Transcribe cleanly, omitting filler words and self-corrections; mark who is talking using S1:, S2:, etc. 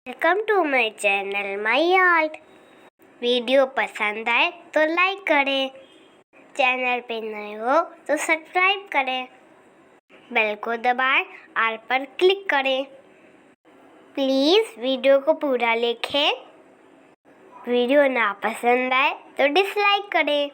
S1: Welcome to my channel my art. Video पसंद आए तो लाइक करें, चैनल पे नए हो तो सब्सक्राइब करें, बेल को दबाएं, ऑल पर क्लिक करें। प्लीज़ वीडियो को पूरा देखें। वीडियो ना पसंद आए तो डिसलाइक करें।